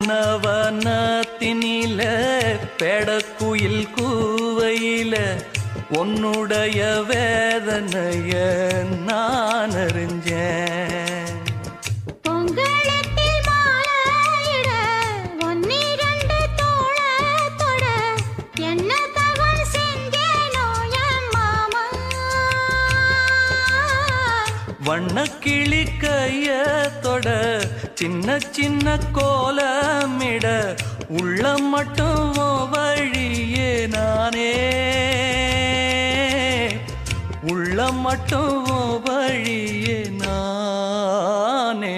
நவனத்தினில பெடக்குயில் கூவையில உன்னுடைய வேதனைய நான் அறிஞ்சேன். வண்ணக்கிளி கைய தொட சின்ன சின்ன கோலமிட உள்ள மட்டும் வழியே நானே உள்ள மட்டும் வழியே நானே.